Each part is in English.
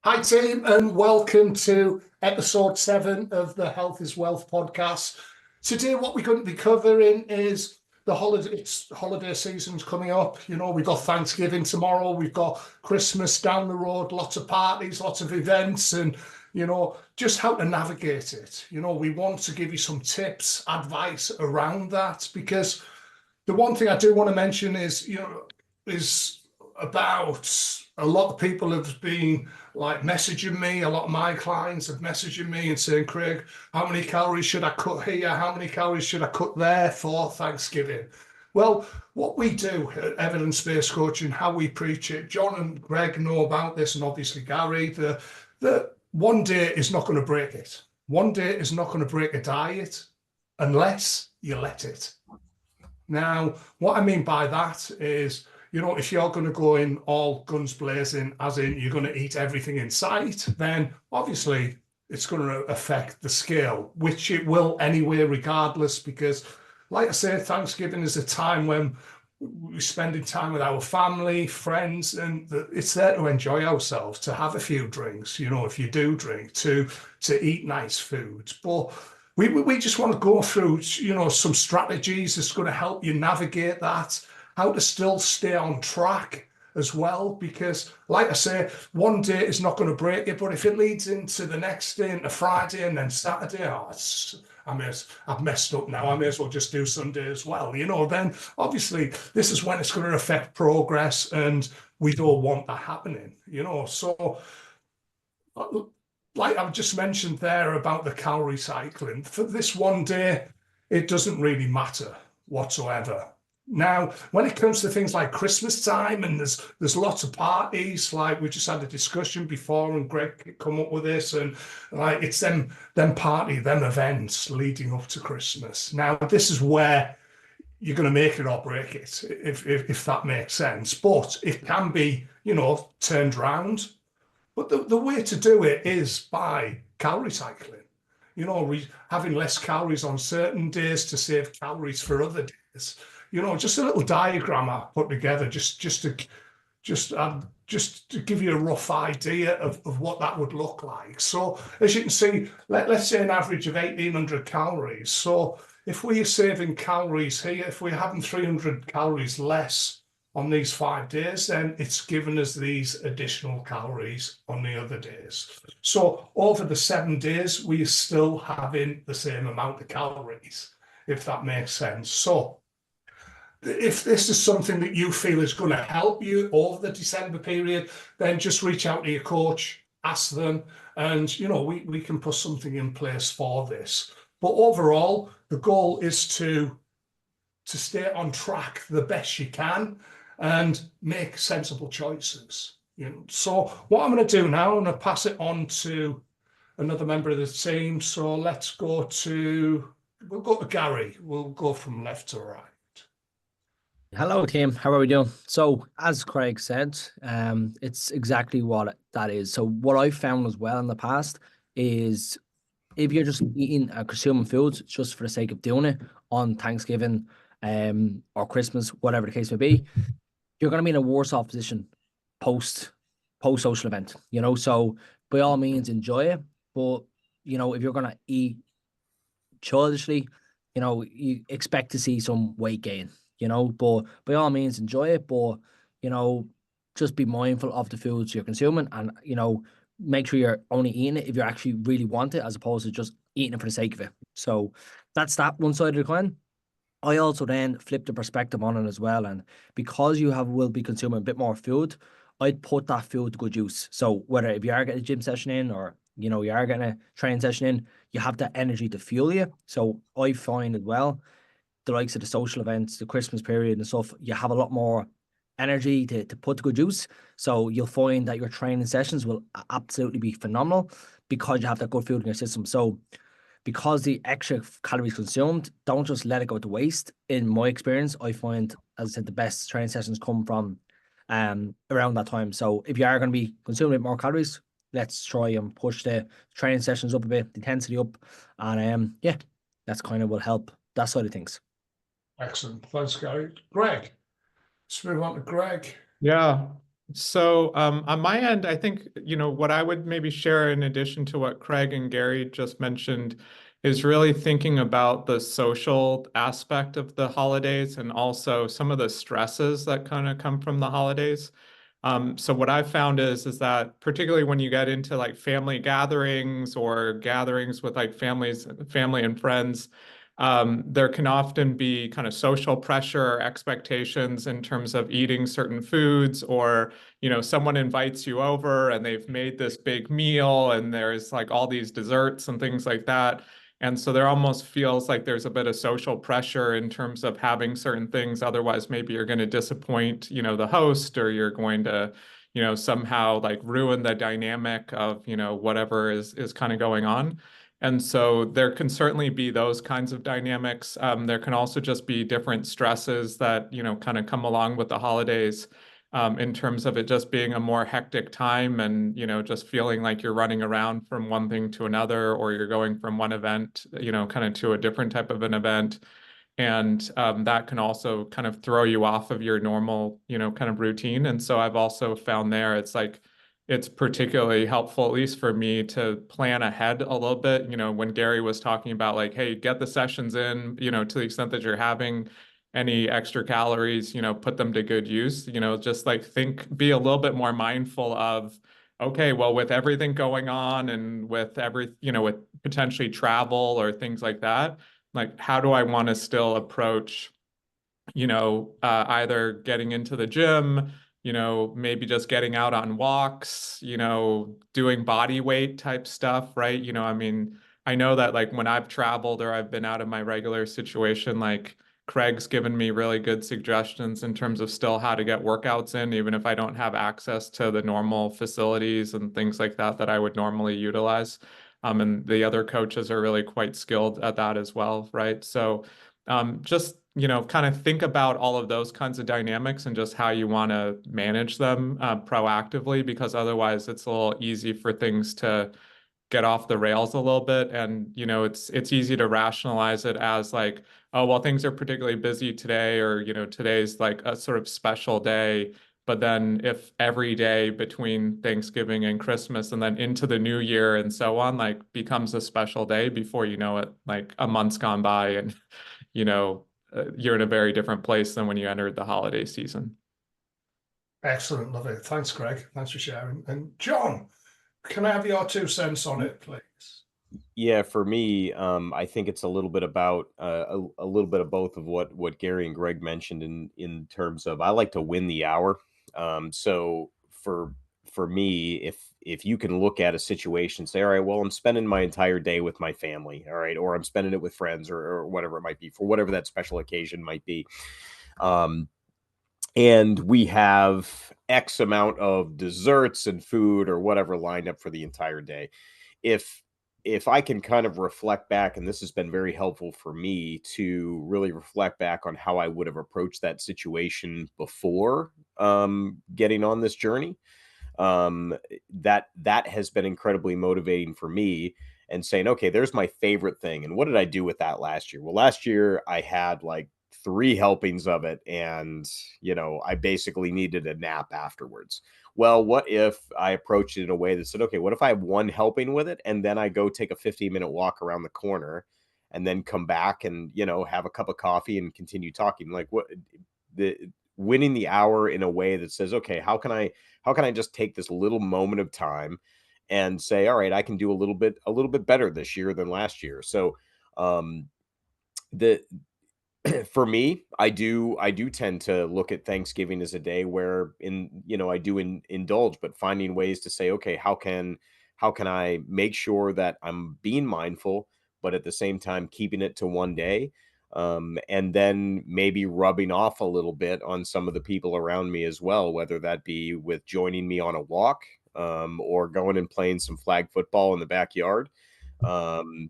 Hi, team, and welcome to episode 7 of the Health is Wealth podcast. Today, what we're going to be covering is holiday season's coming up. You know, we've got Thanksgiving tomorrow, we've got Christmas down the road, lots of parties, lots of events, and, you know, just how to navigate it. You know, we want to give you some tips, advice around that, because the one thing I do want to mention is, is about a lot of people have been like messaging me. A lot of my clients have messaging me and saying, Craig, how many calories should I cut here? How many calories should I cut there for Thanksgiving? Well, what we do at Evidence-Based Coaching, how we preach it, John and Greg know about this, and obviously Gary, the one day is not going to break it. One day is not going to break a diet unless you let it. Now, what I mean by that is, you know, if you're going to go in all guns blazing, as in you're going to eat everything in sight, then obviously it's going to affect the scale, which it will anyway, regardless, because like I say, Thanksgiving is a time when we're spending time with our family, friends, and it's there to enjoy ourselves, to have a few drinks, you know, if you do drink, to eat nice foods. But we just want to go through, you know, some strategies that's going to help you navigate that, how to still stay on track as well, because like I say, one day is not going to break you, but if it leads into the next day, into Friday and then Saturday, I've messed up now, I may as well just do Sunday as well, you know, then obviously this is when it's going to affect progress, and we don't want that happening, you know. So like I've just mentioned there about the calorie cycling, for this one day, it doesn't really matter whatsoever. Now, when it comes to things like Christmas time, and there's lots of parties, like we just had a discussion before, and Greg come up with this, and like it's them events leading up to Christmas. Now, this is where you're going to make it or break it, if that makes sense. But it can be, you know, turned round. But the way to do it is by calorie cycling. You know, having less calories on certain days to save calories for other days. You know, just a little diagram I put together just to give you a rough idea of what that would look like. So as you can see, let's say an average of 1,800 calories. So if we are saving calories here, if we're having 300 calories less on these 5 days, then it's given us these additional calories on the other days. So over the 7 days, we're still having the same amount of calories, if that makes sense. So if this is something that you feel is going to help you over the December period, then just reach out to your coach, ask them, and, you know, we can put something in place for this. But overall, the goal is to stay on track the best you can and make sensible choices. You know, so what I'm going to do now, I'm going to pass it on to another member of the team. So we'll go to Gary. We'll go from left to right. Hello, team. How are we doing? So, as Craig said, it's exactly what that is. So, what I found as well in the past is if you're just eating and consuming foods just for the sake of doing it on Thanksgiving, or Christmas, whatever the case may be, you're going to be in a worse off position post social event. You know, so by all means enjoy it, but you know, if you're going to eat childishly, you know, you expect to see some weight gain, you know, but by all means enjoy it, but, you know, just be mindful of the foods you're consuming, and, you know, make sure you're only eating it if you actually really want it, as opposed to just eating it for the sake of it. So that's that one side of the coin. I also then flip the perspective on it as well. And because will be consuming a bit more food, I'd put that food to good use. So whether if you are getting a gym session in, or, you know, you are getting a training session in, you have that energy to fuel you. So I find as well, the likes of the social events, the Christmas period and stuff, you have a lot more energy to put to good use. So you'll find that your training sessions will absolutely be phenomenal because you have that good food in your system. So because the extra calories consumed, don't just let it go to waste. In my experience, I find, as I said, the best training sessions come from around that time. So if you are going to be consuming a bit more calories, let's try and push the training sessions up a bit, the intensity up, and yeah, that's kind of will help that side of things. Excellent. Thanks, Gary. Greg. Let's move on to Greg. Yeah. So on my end, I think, what I would maybe share in addition to what Craig and Gary just mentioned is really thinking about the social aspect of the holidays and also some of the stresses that kind of come from the holidays. So what I've found is that particularly when you get into like family gatherings or gatherings with like family and friends, there can often be kind of social pressure or expectations in terms of eating certain foods, or someone invites you over and they've made this big meal and there's like all these desserts and things like that. And so there almost feels like there's a bit of social pressure in terms of having certain things. Otherwise, maybe you're going to disappoint, the host, or you're going to, somehow like ruin the dynamic of, whatever is kind of going on. And so there can certainly be those kinds of dynamics. There can also just be different stresses that, kind of come along with the holidays, in terms of it just being a more hectic time and, just feeling like you're running around from one thing to another, or you're going from one event, kind of to a different type of an event. And that can also kind of throw you off of your normal, kind of routine. And so I've also found there it's like, it's particularly helpful, at least for me, to plan ahead a little bit. When Gary was talking about like, hey, get the sessions in, to the extent that you're having any extra calories, put them to good use, just like be a little bit more mindful of, okay, well, with everything going on and with with potentially travel or things like that, like, how do I want to still approach, either getting into the gym, maybe just getting out on walks, doing body weight type stuff, right? I mean, I know that like when I've traveled or I've been out of my regular situation, like Craig's given me really good suggestions in terms of still how to get workouts in, even if I don't have access to the normal facilities and things like that that I would normally utilize. And the other coaches are really quite skilled at that as well, right? So just kind of think about all of those kinds of dynamics and just how you want to manage them proactively, because otherwise it's a little easy for things to get off the rails a little bit. And it's easy to rationalize it as like, oh well, things are particularly busy today, or today's like a sort of special day. But then if every day between Thanksgiving and Christmas and then into the new year and so on, like becomes a special day, before you know it, like a month's gone by and you know, you're in a very different place than when you entered the holiday season. Excellent, love it. Thanks, Greg. Thanks for sharing. And John, can I have your 2 cents on it, please? Yeah, for me, I think it's a little bit about a little bit of both of what Gary and Greg mentioned in terms of I like to win the hour. So for me, if you can look at a situation, say, all right, well, I'm spending my entire day with my family, all right, or I'm spending it with friends, or whatever it might be, for whatever that special occasion might be. Um, and we have X amount of desserts and food or whatever lined up for the entire day. If if I can kind of reflect back, and this has been very helpful for me to really reflect back on how I would have approached that situation before getting on this journey, that has been incredibly motivating for me. And saying, okay, there's my favorite thing, and what did I do with that last year? Well, last year I had like 3 helpings of it, and I basically needed a nap afterwards. Well, what if I approached it in a way that said, okay, what if I have 1 helping with it, and then I go take a 15-minute walk around the corner, and then come back and have a cup of coffee and continue talking? Like, what the winning the hour in a way that says, okay, how can I just take this little moment of time and say, all right, I can do a little bit better this year than last year. So um the for me, I do tend to look at Thanksgiving as a day where I do indulge, but finding ways to say, okay, how can I make sure that I'm being mindful, but at the same time keeping it to one day, and then maybe rubbing off a little bit on some of the people around me as well, whether that be with joining me on a walk, or going and playing some flag football in the backyard.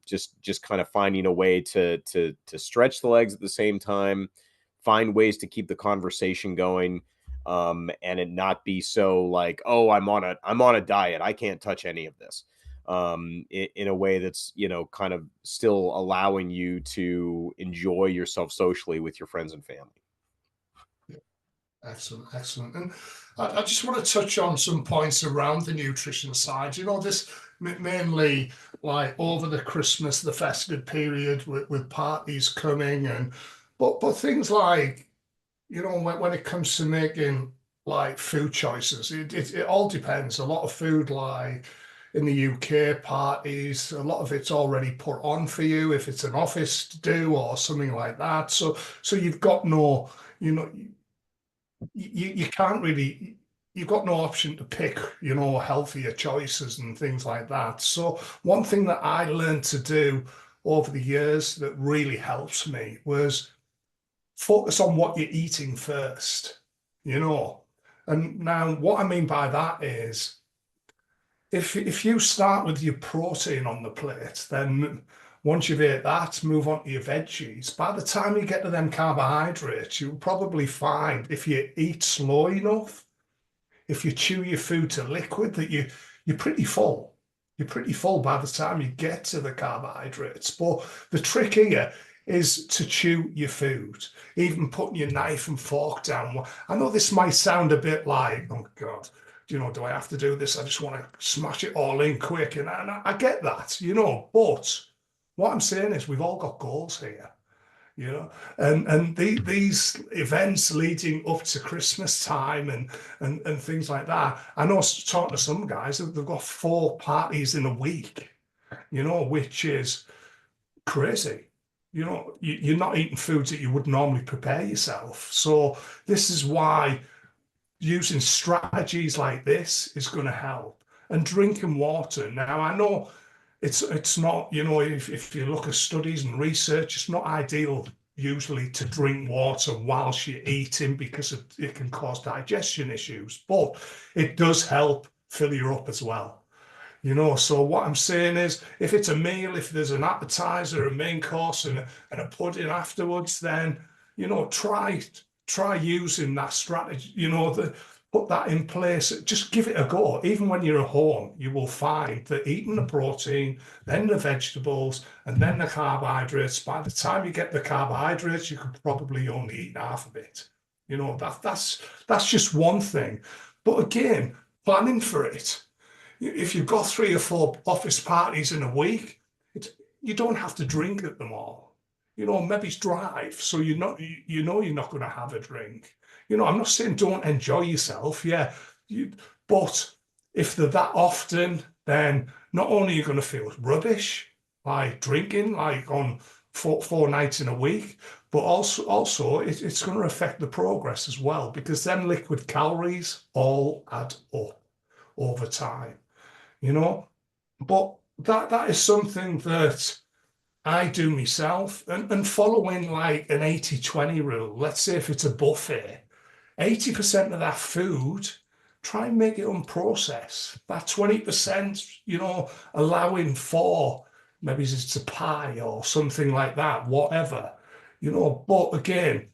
Just kind of finding a way to stretch the legs at the same time, find ways to keep the conversation going, and it not be so like, oh, I'm on a diet, I can't touch any of this, in a way that's kind of still allowing you to enjoy yourself socially with your friends and family. Excellent, excellent. And I just want to touch on some points around the nutrition side. You know, this mainly like over the Christmas, the festive period with parties coming, and but things like, you know, when it comes to making like food choices, it all depends. A lot of food, like in the UK parties, a lot of it's already put on for you if it's an office to do or something like that. So you've got no, you know, you can't really, you've got no option to pick, you know, healthier choices and things like that. So one thing that I learned to do over the years that really helps me was focus on what you're eating first, you know. And now what I mean by that is if you start with your protein on the plate, then once you've ate that, move on to your veggies. By the time you get to them carbohydrates, you'll probably find if you eat slow enough, if you chew your food to liquid, that you're pretty full. You're pretty full by the time you get to the carbohydrates. But the trick here is to chew your food, even putting your knife and fork down. I know this might sound a bit like, oh God, you know, do I have to do this? I just want to smash it all in quick. And I get that, you know, but what I'm saying is we've all got goals here, you know, and these events leading up to Christmas time and things like that. I know talking to some guys, they've got 4 parties in a week, you know, which is crazy. You know, you're not eating foods that you would normally prepare yourself. So this is why using strategies like this is going to help. And drinking water. Now, I know it's not, you know, if you look at studies and research, it's not ideal usually to drink water whilst you're eating because it can cause digestion issues, but it does help fill you up as well. You know, so what I'm saying is, if it's a meal, if there's an appetizer, a main course, and a pudding afterwards, then, you know, try using that strategy, you know, put that in place. Just give it a go. Even when you're at home, you will find that eating the protein, then the vegetables, and then the carbohydrates, by the time you get the carbohydrates, you could probably only eat half of it. You know, that's just one thing. But again, planning for it. If you've got 3 or 4 office parties in a week, you don't have to drink at them all. You know, maybe drive, so you're not going to have a drink. You know, I'm not saying don't enjoy yourself, yeah, but if they're that often, then not only are you going to feel rubbish by drinking, like on 4 nights in a week, but also it's going to affect the progress as well, because then liquid calories all add up over time. You know, but that is something that I do myself, and following like an 80-20 rule. Let's say if it's a buffet, 80% of that food, try and make it unprocessed. That 20%, you know, allowing for maybe it's a pie or something like that, whatever, you know. But again,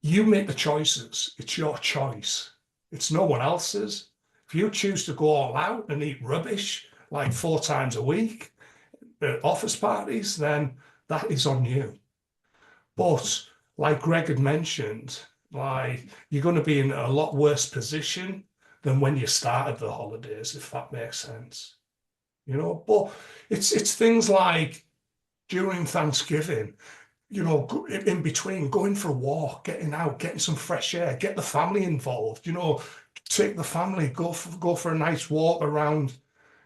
you make the choices. It's your choice. It's no one else's. If you choose to go all out and eat rubbish like 4 times a week at office parties, then that is on you. But like Greg had mentioned, like you're going to be in a lot worse position than when you started the holidays, if that makes sense. You know, but it's things like during Thanksgiving, you know, in between, going for a walk, getting out, getting some fresh air, get the family involved, you know, take the family, go for a nice walk around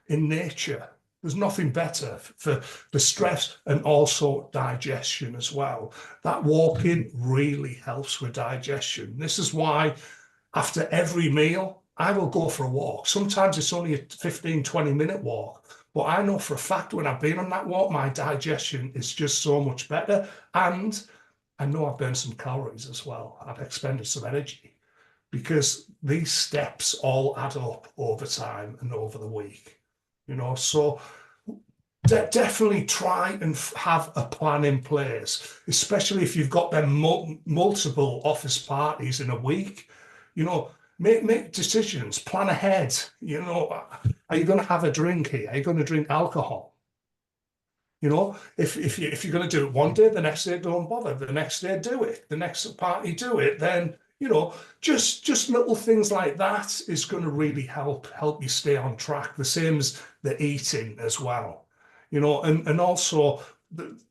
in nature. There's nothing better for the stress and also digestion as well. That walking really helps with digestion. This is why after every meal, I will go for a walk. Sometimes it's only a 15-20 minute walk, but I know for a fact when I've been on that walk, my digestion is just so much better. And I know I've burned some calories as well. I've expended some energy, because these steps all add up over time and over the week, you know. So definitely try and have a plan in place, especially if you've got them multiple office parties in a week. You know, make decisions, plan ahead. You know, are you going to have a drink here? Are you going to drink alcohol? You know, if you're going to do it one day, the next day don't bother. The next day do it. The next party do it. Then You know, just little things like that is going to really help you stay on track. The same as the eating as well. You know, and also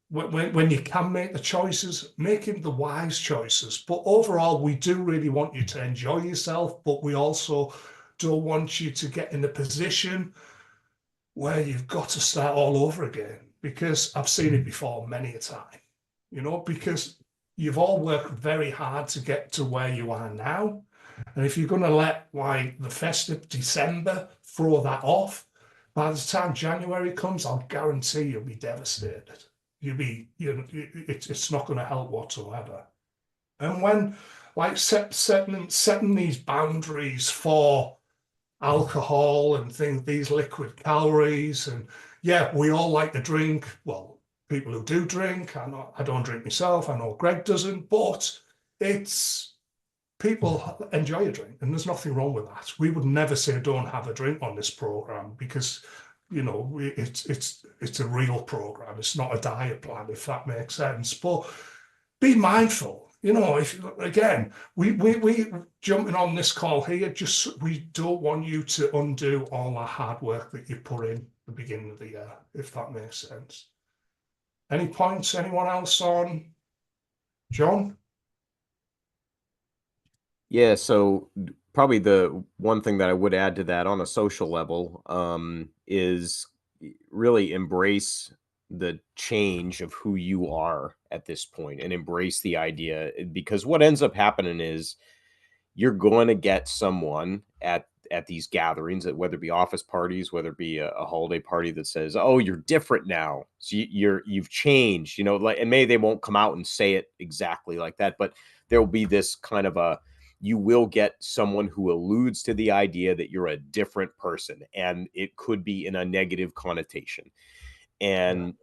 when you can make the choices, making the wise choices. But overall, we do really want you to enjoy yourself, but we also don't want you to get in a position where you've got to start all over again, because I've seen it before many a time, you know, because you've all worked very hard to get to where you are now. And if you're going to let like the festive December throw that off, by the time January comes, I'll guarantee you'll be devastated. It's not going to help whatsoever. And when like setting these boundaries for alcohol and things, these liquid calories, and yeah, we all like to drink. Well, people who do drink, I don't drink myself. I know Greg doesn't, but it's people enjoy a drink, and there's nothing wrong with that. We would never say don't have a drink on this program, because you know it's a real program. It's not a diet plan, if that makes sense. But be mindful. You know, if again, we jumping on this call here, just we don't want you to undo all the hard work that you put in the beginning of the year, if that makes sense. Any points? Anyone else on? John? Yeah, so probably the one thing that I would add to that on a social level is really embrace the change of who you are at this point, and embrace the idea, because what ends up happening is you're going to get someone at these gatherings, whether it be office parties, whether it be a holiday party, that says, "Oh, you're different now. So you've changed," you know, like, and maybe they won't come out and say it exactly like that, but there will be this kind of you will get someone who alludes to the idea that you're a different person, and it could be in a negative connotation. And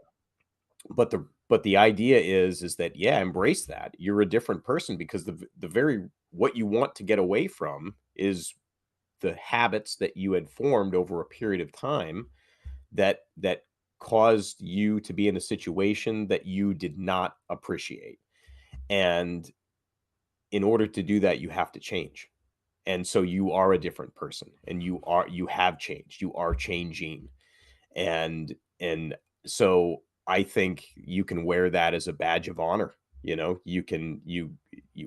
but the idea is that, yeah, embrace that you're a different person, because the very what you want to get away from is the habits that you had formed over a period of time that caused you to be in a situation that you did not appreciate. And in order to do that, you have to change. And so you are a different person, and you have changed, you are changing. And so I think you can wear that as a badge of honor. You know,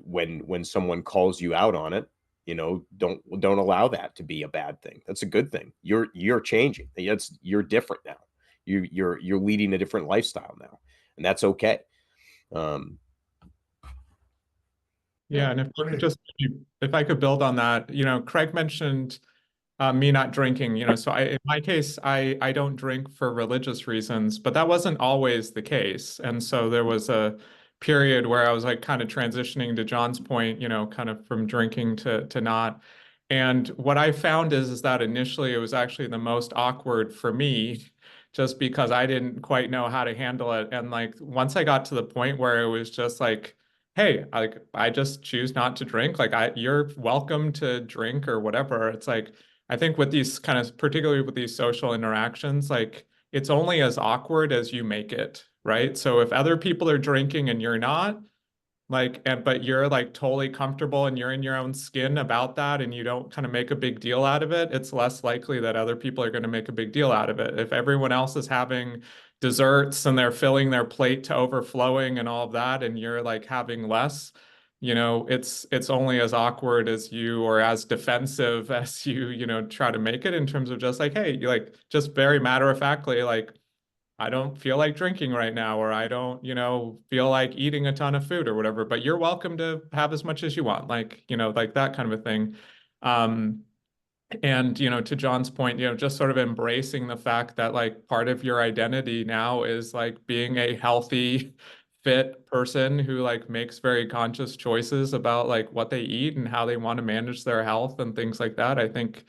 when someone calls you out on it, you know, don't allow that to be a bad thing. That's a good thing. You're changing. You're different now. You're leading a different lifestyle now, and that's okay. Yeah, and if I could build on that, you know, Craig mentioned me not drinking, you know, so in my case, I don't drink for religious reasons, but that wasn't always the case. And so there was a period where I was like kind of transitioning, to John's point, you know, kind of from drinking to not. And what I found is that initially it was actually the most awkward for me, just because I didn't quite know how to handle it. And like once I got to the point where it was just like, hey, I just choose not to drink, like you're welcome to drink or whatever. It's like, I think with these kind of, particularly with these social interactions, like it's only as awkward as you make it, right? So if other people are drinking and you're not, but you're like totally comfortable and you're in your own skin about that, and you don't kind of make a big deal out of it, it's less likely that other people are going to make a big deal out of it. If everyone else is having desserts and they're filling their plate to overflowing and all of that, and you're like having less, you know, it's only as awkward as you, or as defensive as you know, try to make it, in terms of just like, hey, you like, just very matter of factly, like, I don't feel like drinking right now, or I don't, you know, feel like eating a ton of food or whatever, but you're welcome to have as much as you want, like, you know, like that kind of a thing. And, you know, to John's point, you know, just sort of embracing the fact that like part of your identity now is like being a healthy, fit person who like makes very conscious choices about like what they eat and how they want to manage their health and things like that, I think,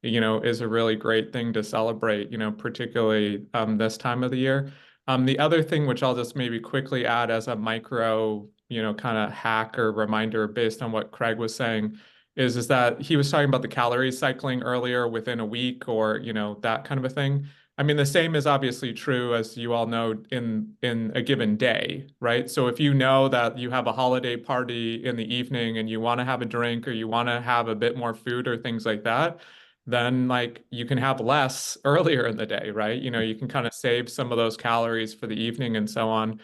you know, is a really great thing to celebrate, you know, particularly this time of the year. The other thing, which I'll just maybe quickly add as a micro, you know, kind of hack or reminder based on what Craig was saying, is that he was talking about the calorie cycling earlier within a week, or, you know, that kind of a thing. I mean, the same is obviously true, as you all know, in a given day, right? So if you know that you have a holiday party in the evening and you want to have a drink or you want to have a bit more food or things like that, then like you can have less earlier in the day, right? You know, you can kind of save some of those calories for the evening and so on.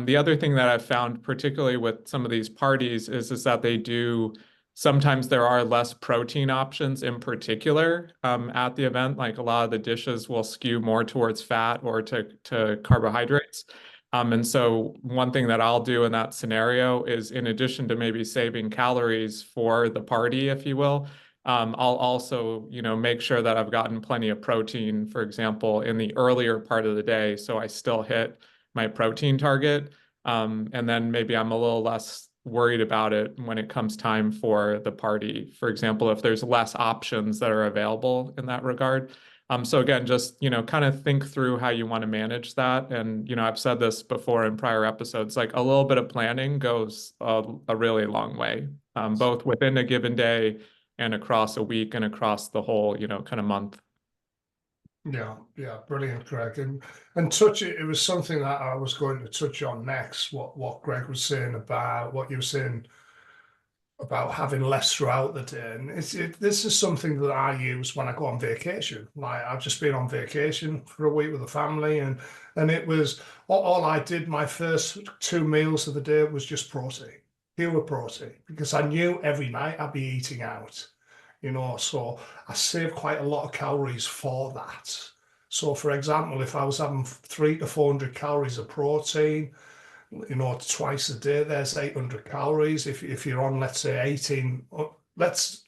The other thing that I've found, particularly with some of these parties, is that they do sometimes there are less protein options in particular at the event. Like a lot of the dishes will skew more towards fat or to carbohydrates. And so one thing that I'll do in that scenario is, in addition to maybe saving calories for the party, if you will, I'll also, you know, make sure that I've gotten plenty of protein, for example, in the earlier part of the day, so I still hit my protein target. And then maybe I'm a little less worried about it when it comes time for the party. For example, if there's less options that are available in that regard. So again, just, you know, kind of think through how you want to manage that. And, you know, I've said this before in prior episodes, like a little bit of planning goes a really long way, both within a given day and across a week and across the whole, you know, kind of month. Yeah, yeah, brilliant, Greg. And touch it was something that I was going to touch on next, what Greg was saying about what you were saying about having less throughout the day. And this is something that I use when I go on vacation. Like I've just been on vacation for a week with the family, and it was all I did my first 2 meals of the day was just protein, pure protein, because I knew every night I'd be eating out, you know, so I saved quite a lot of calories for that. So for example, if I was having 300 to 400 calories of protein, you know, twice a day, there's 800 calories. If you're on, let's say 18, let's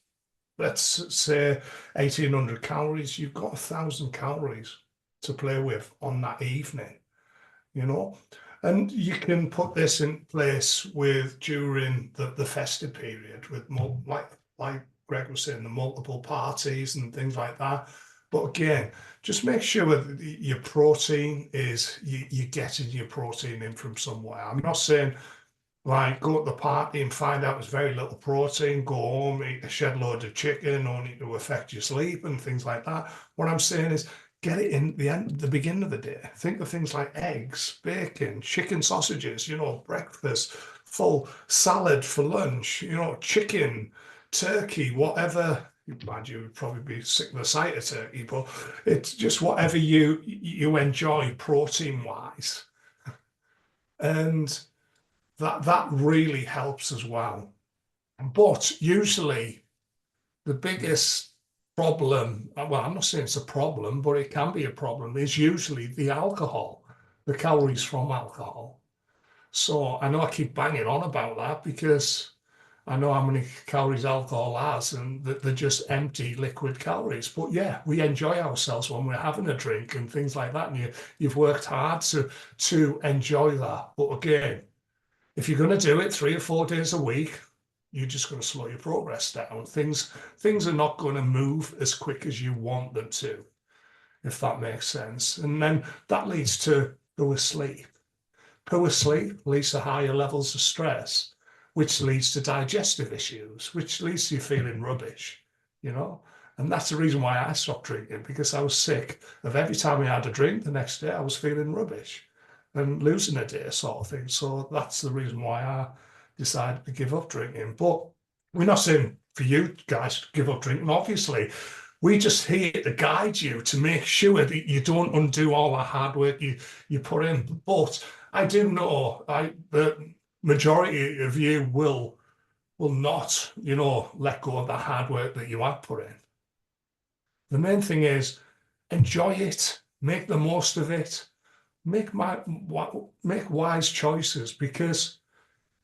say 1800 calories, you've got 1,000 calories to play with on that evening, you know. And you can put this in place with during the festive period with like Greg was saying, the multiple parties and things like that. But again, just make sure that your protein is you're getting your protein in from somewhere. I'm not saying like go to the party and find out there's very little protein, go home, eat a shed load of chicken, only to affect your sleep and things like that. What I'm saying is get it in the beginning of the day. Think of things like eggs, bacon, chicken sausages, you know, breakfast, full salad for lunch, you know, chicken, turkey, whatever. Mind you, would probably be sick of the sight of turkey, but it's just whatever you enjoy protein wise, and that really helps as well. But usually, the biggest problem, well, I'm not saying it's a problem, but it can be a problem, is usually the alcohol, the calories from alcohol. So I know I keep banging on about that because I know how many calories alcohol has, and they're just empty liquid calories. But yeah, we enjoy ourselves when we're having a drink and things like that. And you've worked hard to enjoy that. But again, if you're going to do it 3 or 4 days a week, you're just going to slow your progress down. Things are not going to move as quick as you want them to, if that makes sense. And then that leads to poor sleep. Poor sleep leads to higher levels of stress, which leads to digestive issues, which leads to you feeling rubbish, you know? And that's the reason why I stopped drinking, because I was sick of every time I had a drink, the next day I was feeling rubbish and losing a day sort of thing. So that's the reason why I decided to give up drinking. But we're not saying for you guys to give up drinking, obviously. We just here to guide you to make sure that you don't undo all the hard work you put in. But I do know the majority of you will not, you know, let go of the hard work that you have put in. The main thing is enjoy it, make the most of it, make wise choices, because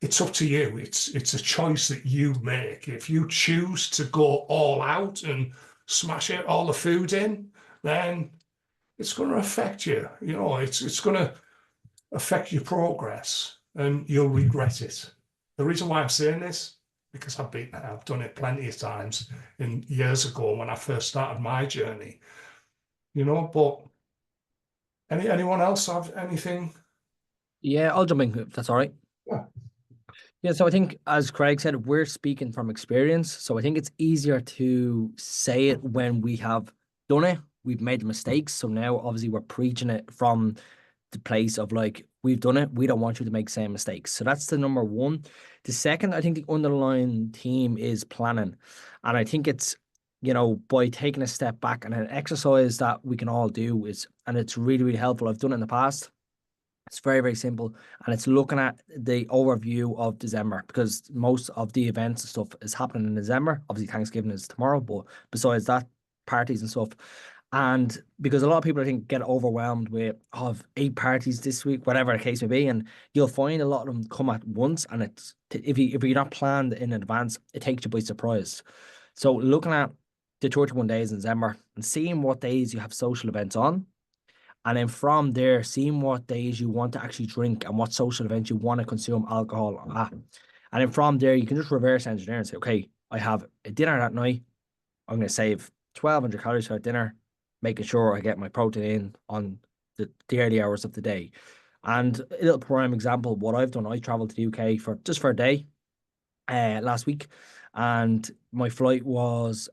it's up to you. It's a choice that you make. If you choose to go all out and smash it all the food in, then it's going to affect you. You know, it's going to affect your progress, and you'll regret it. The reason why I'm saying this, because I've done it plenty of times in years ago when I first started my journey. You know, but anyone else have anything? Yeah, I'll jump in if that's all right. Yeah. Yeah, so I think, as Craig said, we're speaking from experience. So I think it's easier to say it when we have done it we've made mistakes. So now obviously we're preaching it from the place of like, we've done it. We don't want you to make the same mistakes. So that's the number one. The second, I think the underlying theme is planning. And I think it's, you know, by taking a step back, and an exercise that we can all do is, and it's really, really helpful. I've done it in the past. It's very, very simple. And it's looking at the overview of December, because most of the events and stuff is happening in December. Obviously, Thanksgiving is tomorrow, but besides that, parties and stuff. And because a lot of people, I think, get overwhelmed with, oh, I've 8 parties this week, whatever the case may be. And you'll find a lot of them come at once. And it's, if you're not planned in advance, it takes you by surprise. So looking at the 31 days in December and seeing what days you have social events on, and then from there, seeing what days you want to actually drink and what social events you want to consume alcohol at. And then from there, you can just reverse engineer and say, okay, I have a dinner that night. I'm going to save 1,200 calories for dinner, making sure I get my protein in on the early hours of the day. And a little prime example of what I've done, I traveled to the UK for a day last week, and my flight was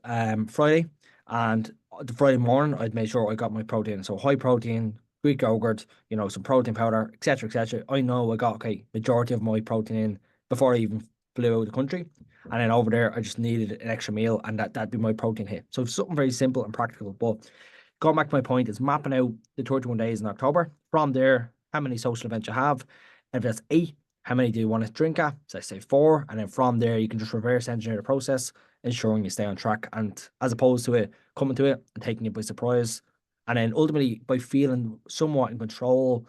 Friday, and the Friday morning I'd made sure I got my protein. So high protein, Greek yogurt, you know, some protein powder, etc., etc. I know I got, okay, majority of my protein in before I even flew out of the country. And then over there, I just needed an extra meal, and that'd be my protein hit. So something very simple and practical. But going back to my point, is mapping out the 31 days in October. From there, how many social events you have. And if that's 8, how many do you want to drink at? So I say 4. And then from there, you can just reverse engineer the process, ensuring you stay on track. And as opposed to it coming to it and taking it by surprise. And then ultimately, by feeling somewhat in control,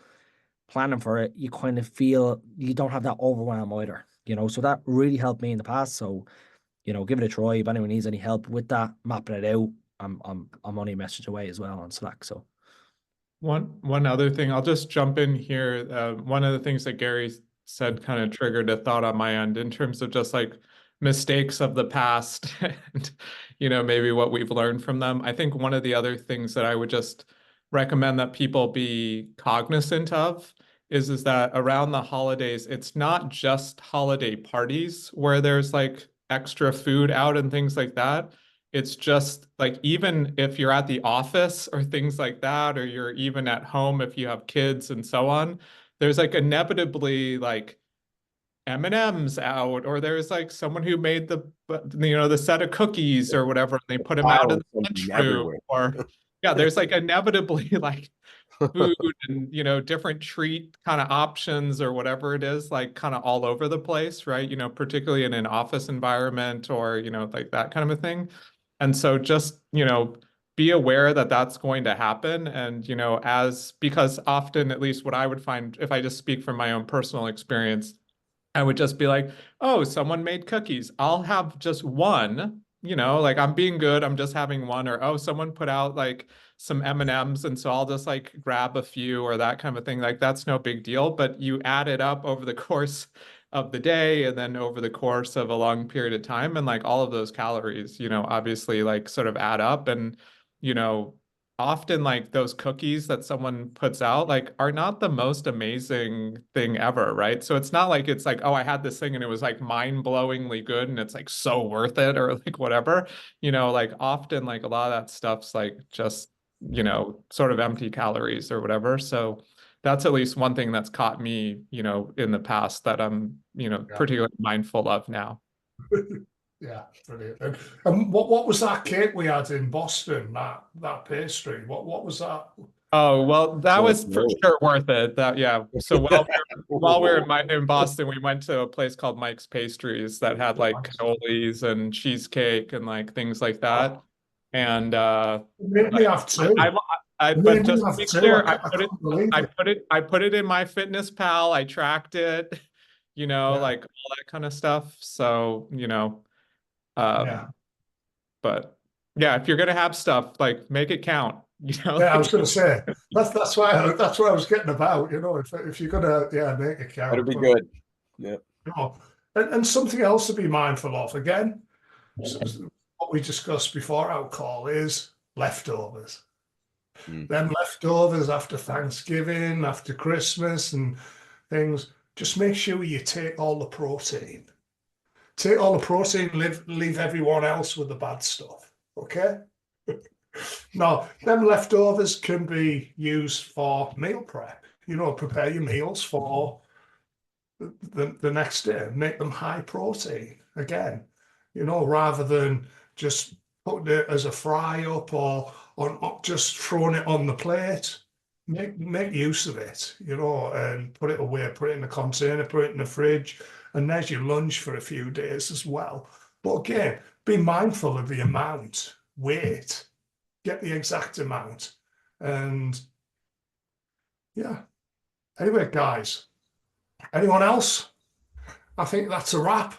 planning for it, you kind of feel you don't have that overwhelm either. You know, so that really helped me in the past. So, you know, give it a try. If anyone needs any help with that, mapping it out, I'm only a message away as well on Slack. So One other thing, I'll just jump in here. One of the things that Gary said kind of triggered a thought on my end in terms of just like mistakes of the past and, you know, maybe what we've learned from them. I think one of the other things that I would just recommend that people be cognizant of is that around the holidays, it's not just holiday parties where there's like extra food out and things like that. It's just like, even if you're at the office or things like that, or you're even at home if you have kids and so on, there's like inevitably like M&Ms out, or there's like someone who made the set of cookies or whatever, and they put them out in the lunchroom, or yeah, there's like inevitably like food and, you know, different treat kind of options or whatever it is, like kind of all over the place, right? You know, particularly in an office environment or, you know, like that kind of a thing. And so just, you know, be aware that that's going to happen. And, you know, because often, at least what I would find, if I just speak from my own personal experience, I would just be like, oh, someone made cookies. I'll have just one, you know, like I'm being good. I'm just having one. Or, oh, someone put out like some M&Ms. And so I'll just like grab a few or that kind of thing. Like that's no big deal. But you add it up over the course of the day and then over the course of a long period of time. And like all of those calories, you know, obviously like sort of add up. And, you know, often like those cookies that someone puts out like are not the most amazing thing ever, right? So it's not like it's like, oh, I had this thing and it was like mind-blowingly good and it's like so worth it or like whatever, you know, like often like a lot of that stuff's like just, you know, sort of empty calories or whatever. So that's at least one thing that's caught me, you know, in the past that I'm, you know, particularly mindful of now. Yeah, brilliant. And what was that cake we had in Boston? That pastry. What was that? Oh, well, that was for sure worth it. That, yeah. So while we were in Boston, we went to a place called Mike's Pastries that had like cannolis and cheesecake and like things like that. And Made me have two. but just to be clear, I put it in MyFitnessPal. I tracked it, you know, like all that kind of stuff. So, you know, but yeah, if you're gonna have stuff, like make it count. You know? Yeah, I was going to say that's why I was getting about. You know, if you're gonna make it count, that'll be good. Yeah. And something else to be mindful of again, what we discussed before our call is leftovers. Them leftovers after Thanksgiving, after Christmas, and things. Just make sure you take all the protein. Take all the protein. Leave everyone else with the bad stuff. Okay. No, them leftovers can be used for meal prep. You know, prepare your meals for the next day. Make them high protein again. You know, rather than just putting it as a fry up or just throwing it on the plate. Make use of it, you know, and put it away, put it in a container, put it in the fridge, and there's your lunch for a few days as well. But again, be mindful of the amount, weight, get the exact amount. And yeah. Anyway, guys, anyone else? I think that's a wrap.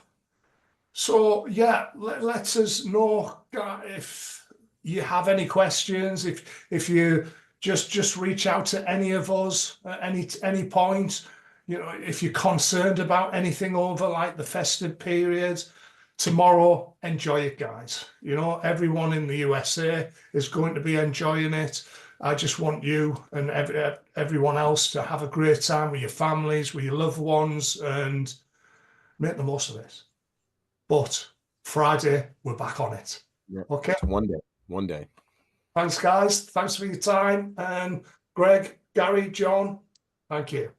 So yeah, let us know if you have any questions, if you just reach out to any of us at any point. You know, if you're concerned about anything over like the festive period, tomorrow, enjoy it, guys. You know, everyone in the USA is going to be enjoying it. I just want you and everyone else to have a great time with your families, with your loved ones, and make the most of it. But Friday, we're back on it. Yeah, Okay. it's one day. Thanks, guys. Thanks for your time. And Greg, Gary, John, thank you.